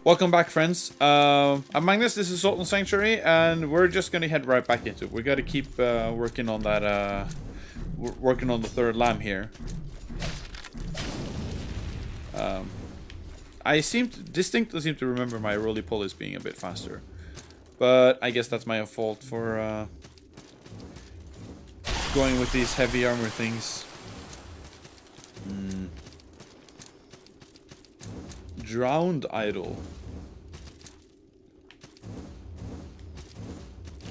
Welcome back, friends. I'm Magnus, this is Sultan Sanctuary, and we're just gonna head right back into it. We gotta keep working on that, working on the third lamb here. I distinctly seem to remember my roly-polies being a bit faster. But I guess that's my fault for going with these heavy armor things. Drowned idol.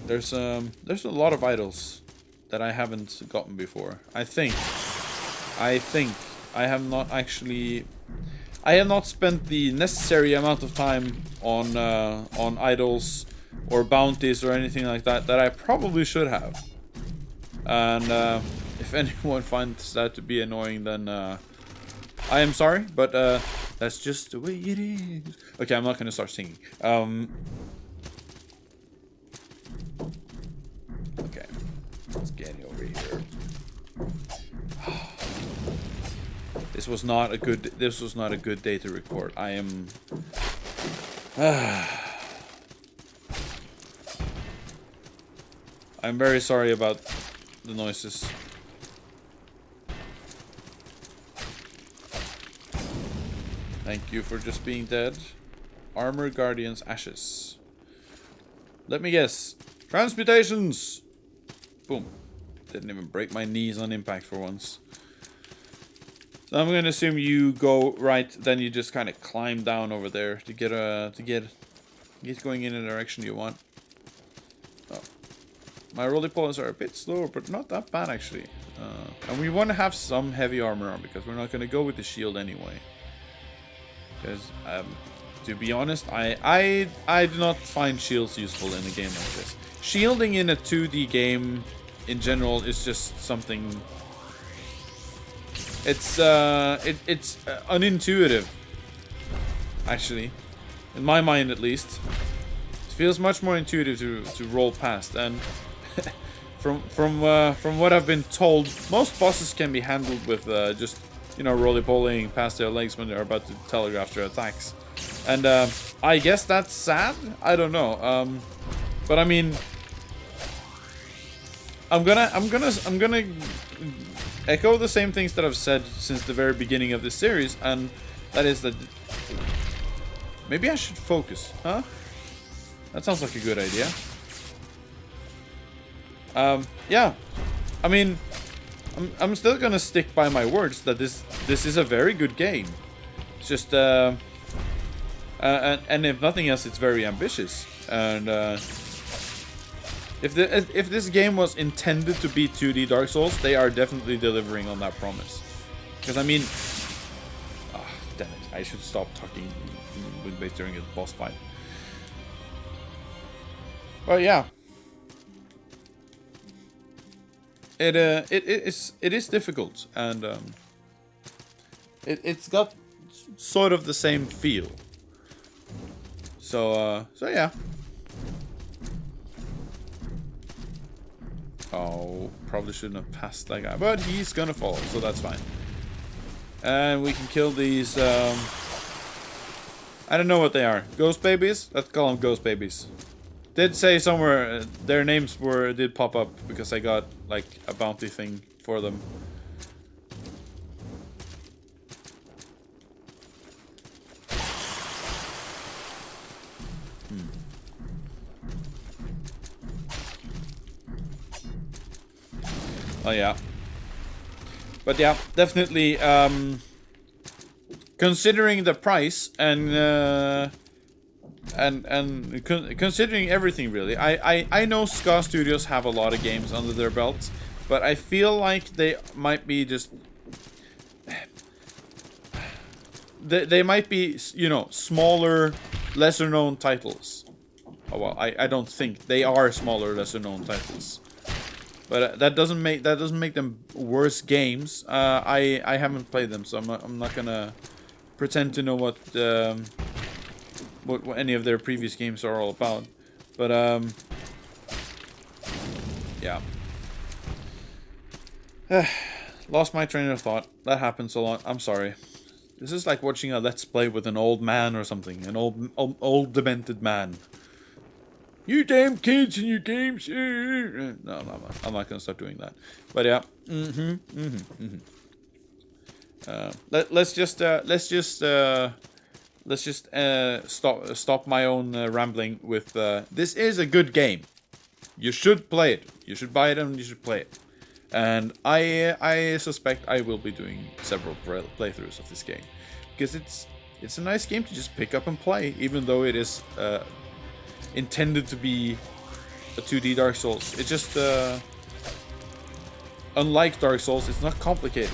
There's a lot of idols that I haven't gotten before. I think I have not actually. I have not spent the necessary amount of time on idols or bounties or anything like that I probably should have. And if anyone finds that to be annoying, then I am sorry, but that's just the way it is. Okay, I'm not gonna start singing. Okay, let's get over here. This was not a good day to record. I am. I'm very sorry about the noises. Thank you for just being dead. Armor Guardian's ashes. Let me guess. Transmutations! Boom. Didn't even break my knees on impact for once. So I'm gonna assume you go right, then you just kind of climb down over there to get going in the direction you want. Oh. My roly-polies are a bit slower, but not that bad actually. And we want to have some heavy armor on because we're not gonna go with the shield anyway. Because, to be honest, I do not find shields useful in a game like this. Shielding in a 2D game, in general, is just something. It's unintuitive, actually, in my mind at least. It feels much more intuitive to roll past, and from what I've been told, most bosses can be handled with just, you know, roly-polying past their legs when they're about to telegraph their attacks. And I guess that's sad. I don't know. But I mean, I'm gonna echo the same things that I've said since the very beginning of this series, and that is that maybe I should focus, huh? That sounds like a good idea. Yeah. I mean, I'm still gonna stick by my words that this is a very good game. It's just and if nothing else, it's very ambitious. And if this game was intended to be 2D Dark Souls, they are definitely delivering on that promise. Because I mean, damn it, I should stop talking during a boss fight. But yeah. It is difficult, and it's got sort of the same feel. So yeah. Oh, probably shouldn't have passed that guy, but he's gonna fall, so that's fine. And we can kill these. I don't know what they are. Ghost babies? Let's call them ghost babies. Did say somewhere their names did pop up because I got like a bounty thing for them. Oh yeah. But yeah, definitely considering the price and considering everything, really. I know Ska Studios have a lot of games under their belts, but I feel like they might be just they might be, you know, smaller, lesser known titles. Oh well, I don't think they are smaller, lesser known titles, but that doesn't make them worse games. I haven't played them, so I'm not gonna pretend to know what any of their previous games are all about. But yeah. Lost my train of thought. That happens a lot. I'm sorry. This is like watching a Let's Play with an old man or something. An old demented man. You damn kids in your games. No, I'm not gonna start doing that. But yeah. Let's just stop my own rambling with. This is a good game. You should play it. You should buy it and you should play it. And I suspect I will be doing several playthroughs of this game because it's a nice game to just pick up and play, even though it is intended to be a 2D Dark Souls. It's just unlike Dark Souls, it's not complicated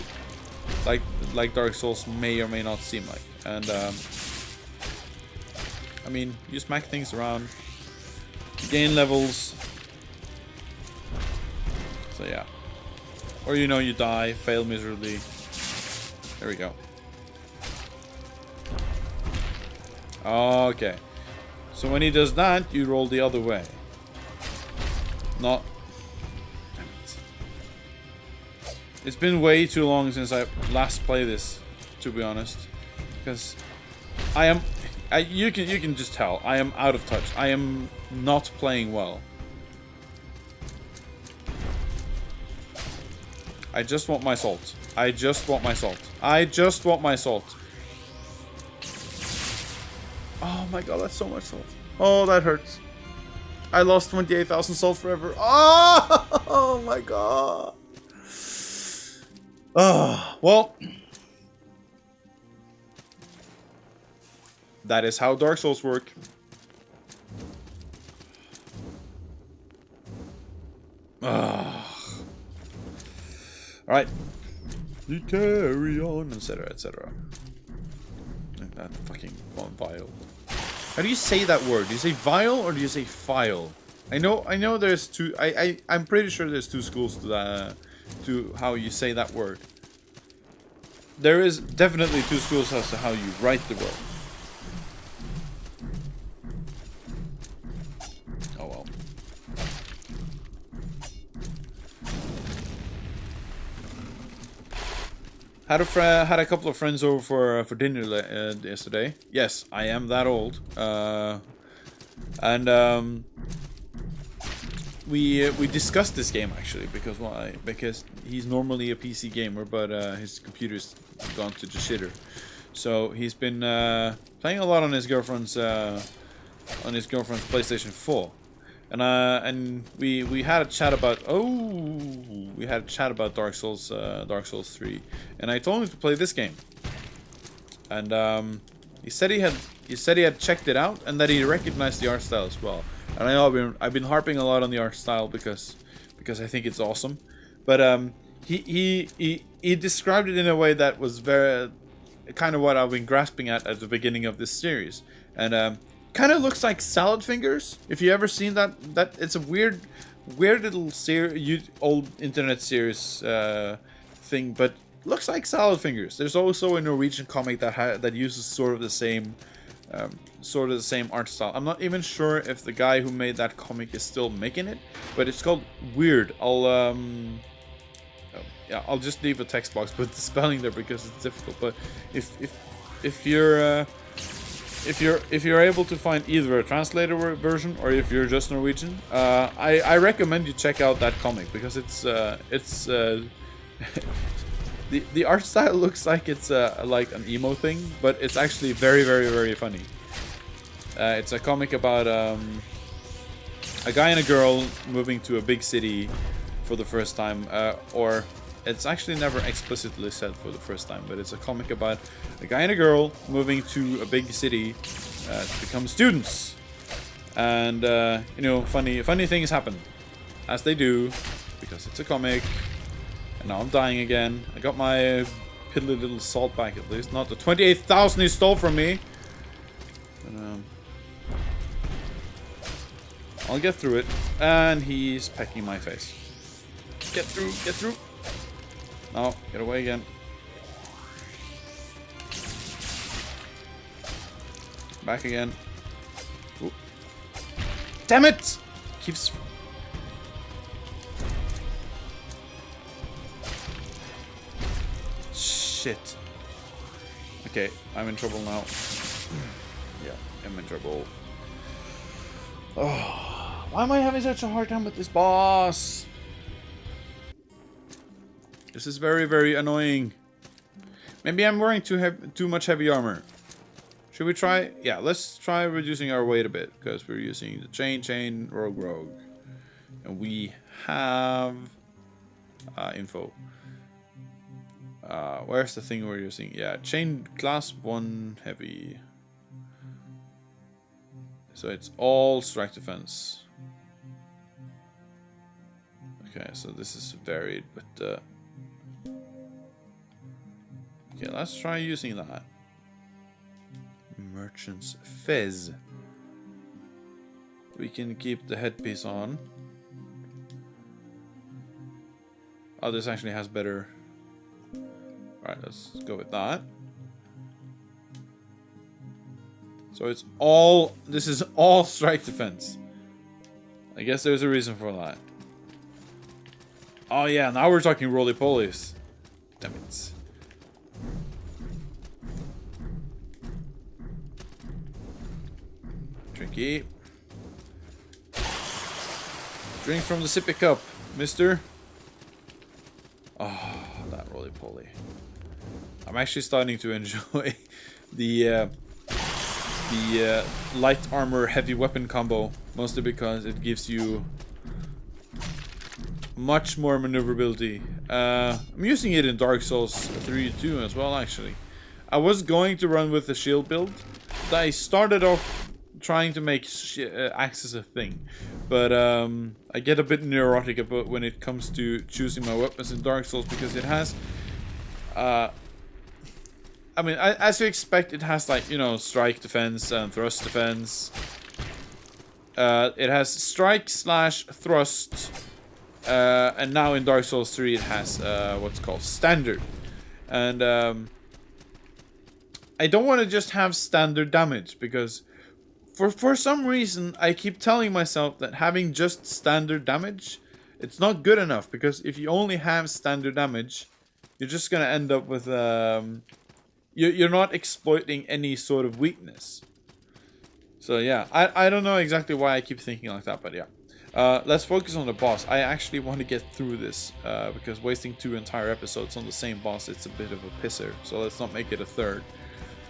like Dark Souls may or may not seem like. And I mean, you smack things around, you gain levels. So yeah. Or you know, you die, fail miserably. There we go. Okay. So when he does that, you roll the other way. Not... Damn it. It's been way too long since I last played this, to be honest. Because you can just tell, I am out of touch. I am not playing well. I just want my salt. I just want my salt. I just want my salt. Oh my god, that's so much salt. Oh, that hurts. I lost 28,000 salt forever. Oh my god. Oh, well. That is how Dark Souls work. Alright. You carry on, etc., etc. That fucking vial. How do you say that word? Do you say vial or do you say file? I know there's two. I'm pretty sure there's two schools to that, to how you say that word. There is definitely two schools as to how you write the word. Oh well. Had a couple of friends over for dinner yesterday. Yes, I am that old. We discussed this game actually because why? Because he's normally a PC gamer, but his computer's gone to the shitter. So he's been playing a lot on his girlfriend's PlayStation 4. And we had a chat about Dark Souls 3, and I told him to play this game, and he said he had checked it out and that he recognized the art style as well. And I know I've been harping a lot on the art style because I think it's awesome, but he described it in a way that was very kind of what I've been grasping at the beginning of this series, and kind of looks like salad fingers. If you ever seen that it's a weird little old internet series thing, but looks like salad fingers. There's also a Norwegian comic that uses sort of the same art style. I'm not even sure if the guy who made that comic is still making it, but it's called Weird. I'll just leave a text box with the spelling there because it's difficult. But if you're able to find either a translator version or if you're just Norwegian, I recommend you check out that comic because it's the art style looks like it's like an emo thing, but it's actually very, very, very funny. It's a comic about a guy and a girl moving to a big city for the first time, or it's actually never explicitly said for the first time, but it's a comic about a guy and a girl moving to a big city to become students. And, funny things happen. As they do, because it's a comic. And now I'm dying again. I got my piddly little salt back at least. Not the 28,000 he stole from me. But, I'll get through it. And he's pecking my face. Get through, get through. No, get away again. Back again. Ooh. Damn it! Keeps... Shit. Okay, I'm in trouble now. Yeah, I'm in trouble. Oh, why am I having such a hard time with this boss? This is very, very annoying. Maybe I'm wearing too much heavy armor. Should we try? Yeah, let's try reducing our weight a bit, because we're using the chain, rogue. And we have info. Where's the thing we're using? Yeah, chain class 1 heavy. So it's all strike defense. Okay, so this is varied, but okay, let's try using that. Merchant's Fez. We can keep the headpiece on. Oh, this actually has better. Alright, let's go with that. So it's all, this is all strike defense. I guess there's a reason for that. Oh yeah, now we're talking roly-polies. Damn it. Drinky. Drink from the sippy cup, mister. Oh, that roly-poly. I'm actually starting to enjoy the light armor heavy weapon combo, mostly because it gives you much more maneuverability. I'm using it in Dark Souls 3 too as well, actually. I was going to run with the shield build, but I started off trying to make axes a thing, but I get a bit neurotic about when it comes to choosing my weapons in Dark Souls, because it has I mean, as you expect, it has, like, you know, strike defense and thrust defense. It has strike slash thrust, and now in Dark Souls 3 it has what's called standard. And I don't want to just have standard damage, because for some reason I keep telling myself that having just standard damage, it's not good enough, because if you only have standard damage, you're just gonna end up with you're not exploiting any sort of weakness. So yeah, I don't know exactly why I keep thinking like that, but yeah. Let's focus on the boss. I actually want to get through this, because wasting 2 entire episodes on the same boss, it's a bit of a pisser. So let's not make it a third.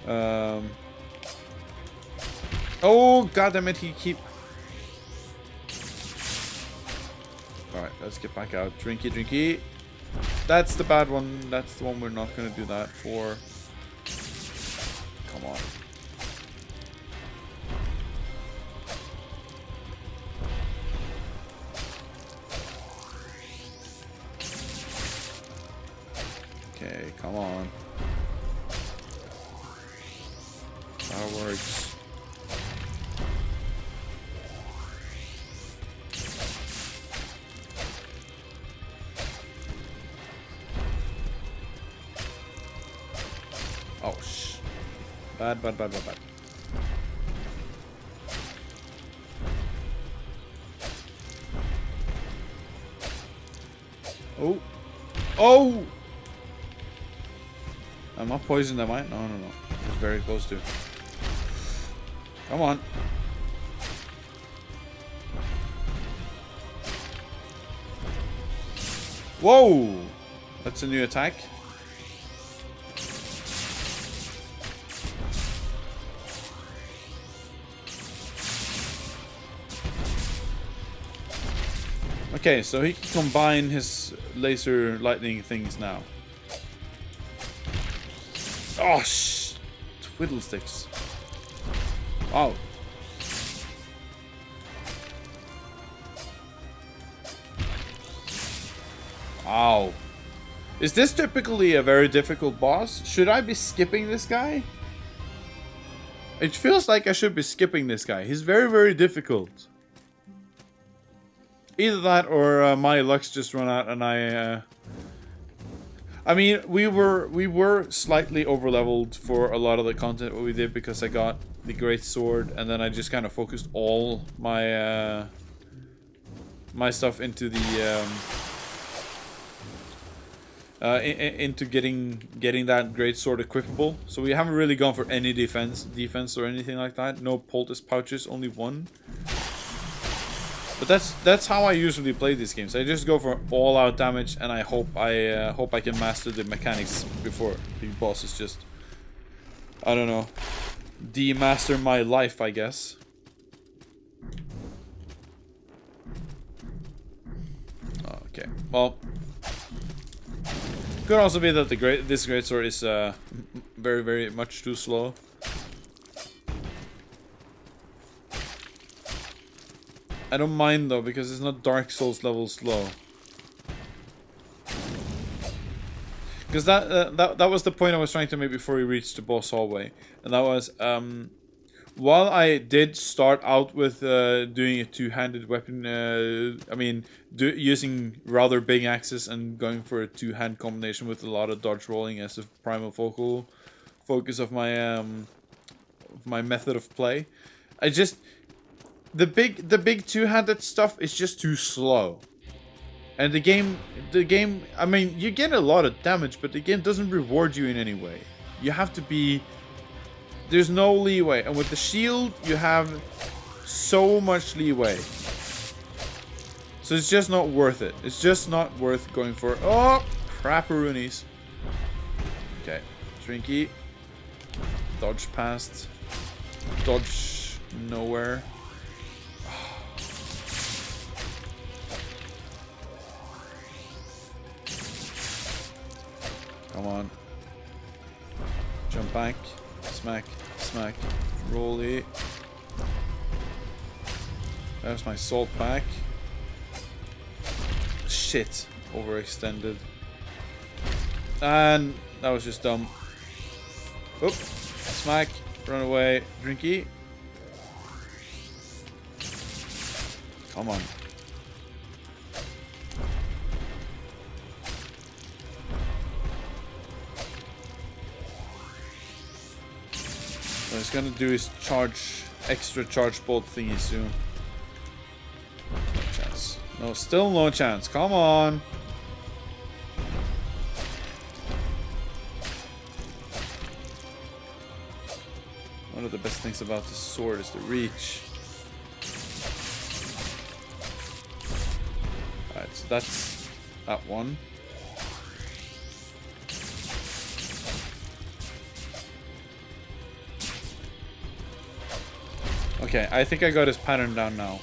Oh, goddammit, he keep... Alright, let's get back out. Drinky. That's the bad one. That's the one we're not going to do that for. Come on. Okay, come on. That works. Oh, Bad. Oh! I'm not poisoned, am I? No. It's very close to. Come on. Whoa! That's a new attack. Okay, so he can combine his laser lightning things now. Oh, twiddlesticks. Wow. Wow. Is this typically a very difficult boss? Should I be skipping this guy? It feels like I should be skipping this guy. He's very, very difficult. Either that or my luck's just run out and I mean, we were slightly overleveled for a lot of the content what we did, because I got the great sword and then I just kind of focused all my my stuff into the into getting that great sword equipable. So we haven't really gone for any defense or anything like that. No poultice pouches, only one. But that's how I usually play these games. I just go for all-out damage, and I hope I can master the mechanics before the bosses just, I don't know, demaster my life, I guess. Okay, well, could also be that this greatsword is very, very much too slow. I don't mind though, because it's not Dark Souls level slow. Because that was the point I was trying to make before we reached the boss hallway, and that was while I did start out with doing a two-handed weapon, I mean using rather big axes and going for a two-hand combination with a lot of dodge rolling as a primal focus of my method of play. I just the big two-handed stuff is just too slow. And the game, I mean, you get a lot of damage, but the game doesn't reward you in any way. You have to be, there's no leeway. And with the shield, you have so much leeway. So it's just not worth it. It's just not worth going for, oh, crapperoonies. Okay, Trinky. Dodge past. Dodge nowhere. Come on. Jump back. Smack. Smack. Rolly. There's my salt pack. Shit. Overextended. And that was just dumb. Oop. Smack. Run away. Drinky. Come on. What he's gonna do is extra charge bolt thingy soon. No chance. No, still no chance. Come on. One of the best things about this sword is the reach. Alright, so that's that one. Okay, I think I got his pattern down now.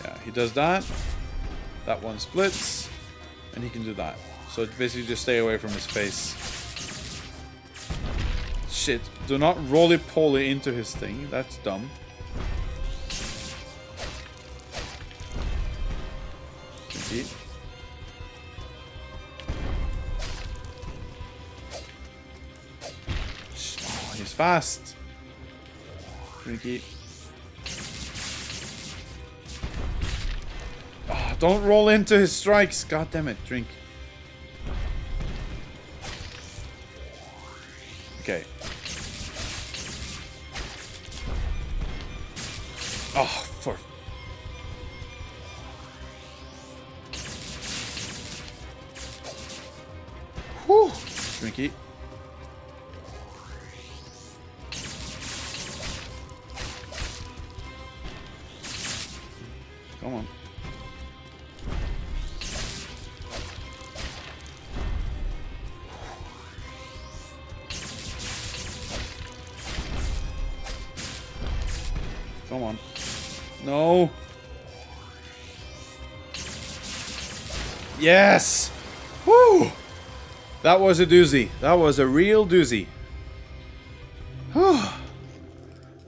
Yeah, he does that. That one splits. And he can do that. So it's basically just stay away from his face. Shit. Do not roly-poly into his thing. That's dumb. Okay. Oh, he's fast. Drinky. Oh, don't roll into his strikes. God damn it, drink. Okay. Oh, for... Whew. Drinky. Come on. Come on. No. Yes. Woo. That was a doozy. That was a real doozy. Whew.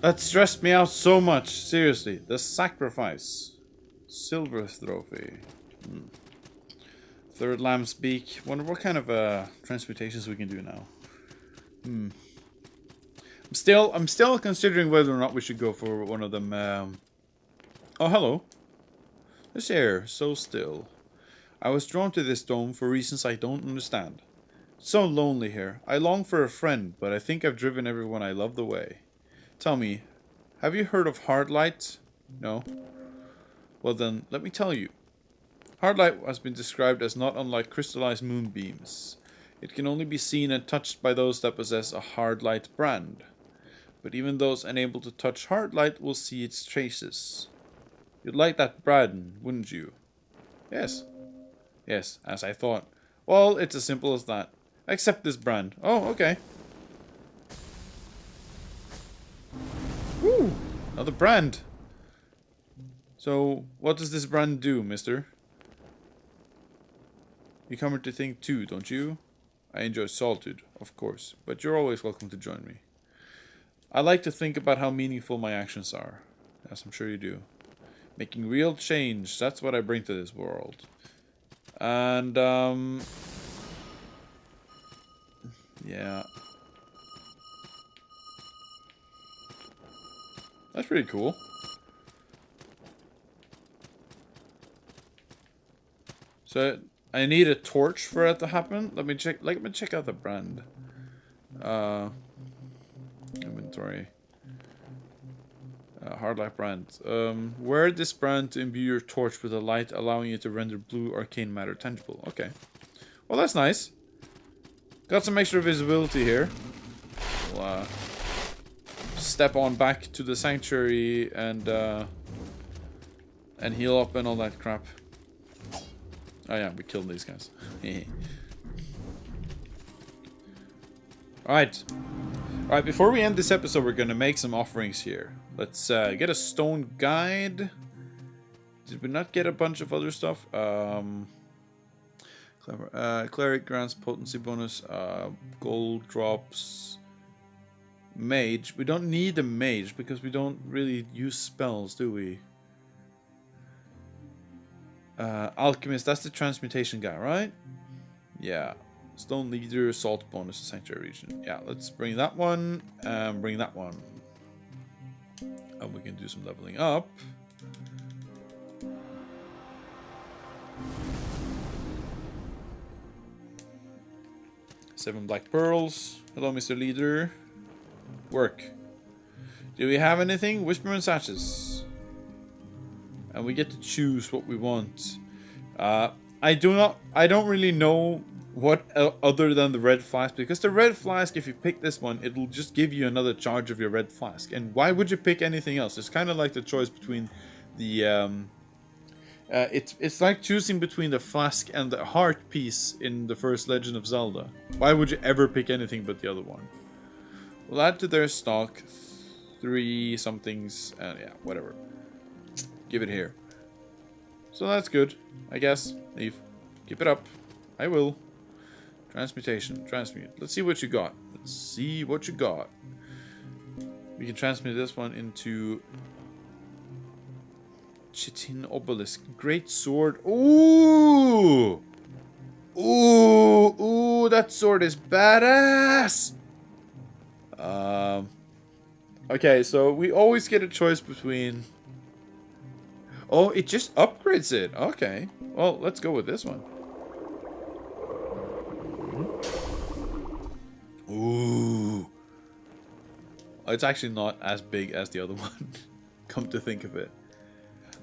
That stressed me out so much. Seriously. The sacrifice. Silver trophy. Third lamb's beak. Wonder what kind of transmutations we can do now. I'm still considering whether or not we should go for one of them. Oh, hello. This air, so still. I was drawn to this dome for reasons I don't understand. It's so lonely here. I long for a friend, but I think I've driven everyone I loved away. Tell me, have you heard of Hardlight? No? Well then, let me tell you. Hard light has been described as not unlike crystallized moonbeams. It can only be seen and touched by those that possess a hard light brand. But even those unable to touch hard light will see its traces. You'd like that brand, wouldn't you? Yes. Yes, as I thought. Well, it's as simple as that. Accept this brand. Oh, okay. Woo! Another brand. So, what does this brand do, mister? You come here to think too, don't you? I enjoy solitude, of course, but you're always welcome to join me. I like to think about how meaningful my actions are. As I'm sure you do. Making real change, that's what I bring to this world. And, yeah. That's pretty cool. So, I need a torch for it to happen. Let me check out the brand. Inventory. Hard light brand. Wear this brand to imbue your torch with a light, allowing you to render blue arcane matter tangible. Okay. Well, that's nice. Got some extra visibility here. We'll, step on back to the sanctuary and heal up and all that crap. Oh yeah, we killed these guys. Alright. Alright, before we end this episode, we're gonna make some offerings here. Let's get a stone guide. Did we not get a bunch of other stuff? Cleric grants potency bonus. Gold drops. Mage. We don't need a mage because we don't really use spells, do we? Alchemist, that's the transmutation guy, right? Yeah. Stone leader, salt bonus, sanctuary region. Yeah, let's bring that one. Bring that one. And we can do some leveling up. Seven black pearls. Hello, Mr. Leader. Work. Do we have anything? Whisperman sashes. And we get to choose what we want. I don't really know what other than the red flask, because the red flask, if you pick this one, it'll just give you another charge of your red flask. And why would you pick anything else? It's kind of like the choice between the it's like choosing between the flask and the heart piece in the first Legend of Zelda. Why would you ever pick anything but the other one? We'll add to their stock 3 somethings, and yeah, whatever. Give it here. So that's good, I guess. Leave. Keep it up. I will. Transmutation. Transmute. Let's see what you got. Let's see what you got. We can transmute this one into Chitin Obelisk. Great sword. Ooh! Ooh! Ooh! That sword is badass! Okay, so we always get a choice between... Oh, it just upgrades it. Okay. Well, let's go with this one. Ooh. It's actually not as big as the other one. Come to think of it.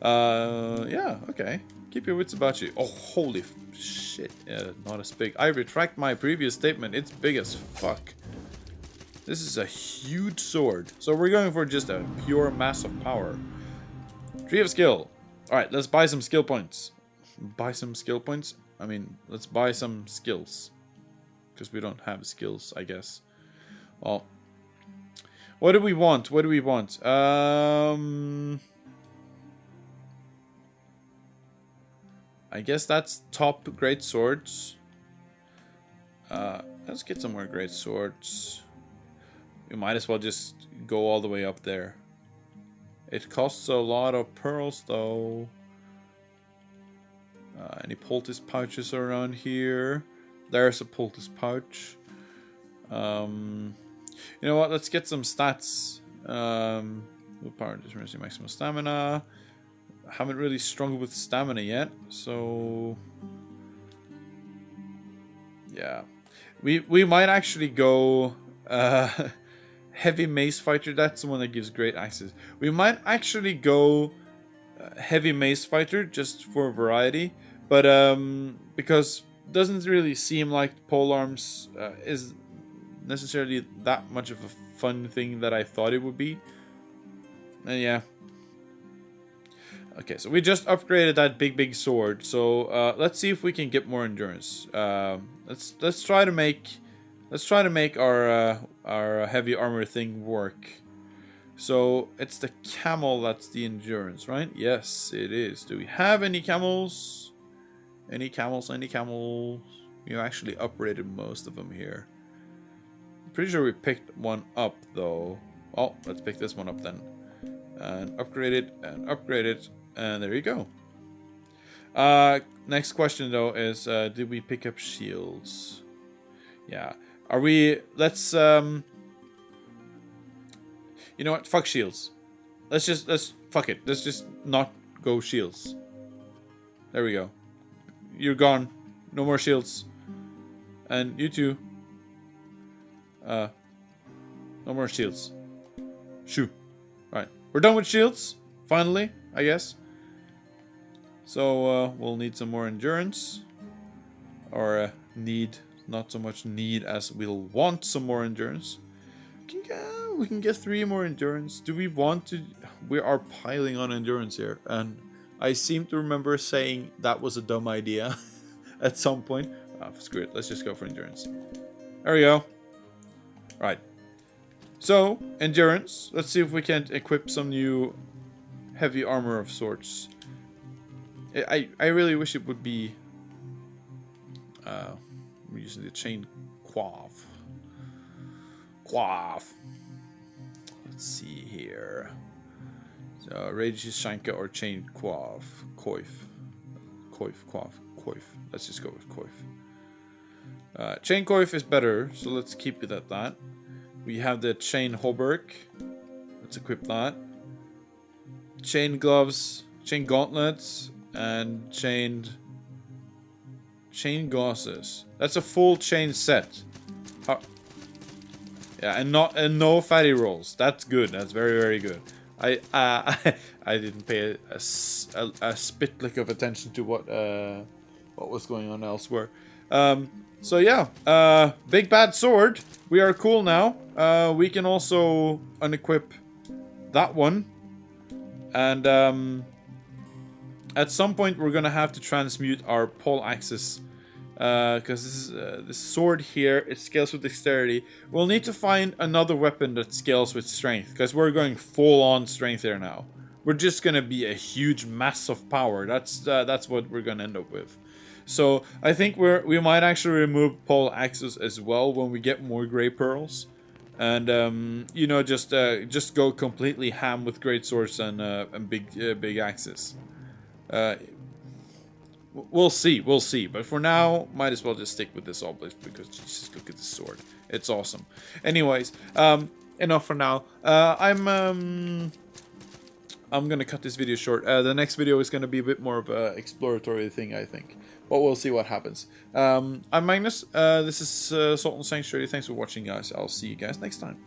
Yeah, okay. Keep your wits about you. Oh, holy shit. Yeah, not as big. I retract my previous statement. It's big as fuck. This is a huge sword. So we're going for just a pure mass of power. Tree of skill. Alright, let's buy some skill points. Buy some skill points? I mean, let's buy some skills. Because we don't have skills, I guess. Well, what do we want? What do we want? I guess that's top great swords. Let's get some more great swords. We might as well just go all the way up there. It costs a lot of pearls, though. Any poultice pouches around here? There's a poultice pouch. You know what? Let's get some stats. Willpower, dismissing maximum stamina. Haven't really struggled with stamina yet, so yeah. We might actually go heavy mace fighter. That's the one that gives great access. We might actually go heavy mace fighter just for variety, But because it doesn't really seem like pole arms is necessarily that much of a fun thing that I thought it would be. And yeah. Okay, so we just upgraded that big sword. So let's see if we can get more endurance. Let's try to make our heavy armor thing work. So it's the camel that's the endurance, right? Yes, it is. Do we have any camels? Any camels? Any camels? We actually upgraded most of them here. I'm pretty sure we picked one up though. Oh, let's pick this one up then. And upgrade it, and upgrade it, and there you go. Next question though is, did we pick up shields? Yeah. Are we, let's, you know what, fuck shields. Fuck it. Let's just not go shields. There we go. You're gone. No more shields. And you too. No more shields. Shoo. Alright. We're done with shields. Finally, I guess. So, we'll need some more endurance. Or, need. Not so much need as we'll want some more endurance. We can get 3 more endurance. Do we want to? We are piling on endurance here. And I seem to remember saying that was a dumb idea at some point. Oh, screw it. Let's just go for endurance. There we go. Right. So, endurance. Let's see if we can equip some new heavy armor of sorts. I really wish it would be... we're using the chain quaff. Let's see here. So, Rage's Shanka or chain quaff. Coif. Let's just go with coif. Chain coif is better, so let's keep it at that. We have the chain hauberk. Let's equip that. Chain gloves, chain gauntlets, and chain gauzes. That's a full chain set. Yeah, and no fatty rolls. That's good. That's very good. I didn't pay a spit lick of attention to what was going on elsewhere. So yeah, big bad sword. We are cool now. We can also unequip that one, and at some point we're gonna have to transmute our pole axis, because this sword here, it scales with dexterity. We'll need to find another weapon that scales with strength, because we're going full on strength here now. We're just gonna be a huge mass of power. That's what we're gonna end up with. So I think we might actually remove pole axes as well when we get more gray pearls, and you know, just go completely ham with great swords and big axes. We'll see. But for now, might as well just stick with this obelisk, because Jesus, look at this sword. It's awesome. Anyways, enough for now. I'm gonna cut this video short. The next video is gonna be a bit more of a exploratory thing, I think. But we'll see what happens. I'm Magnus. This is Salt and Sanctuary. Thanks for watching, guys. I'll see you guys next time.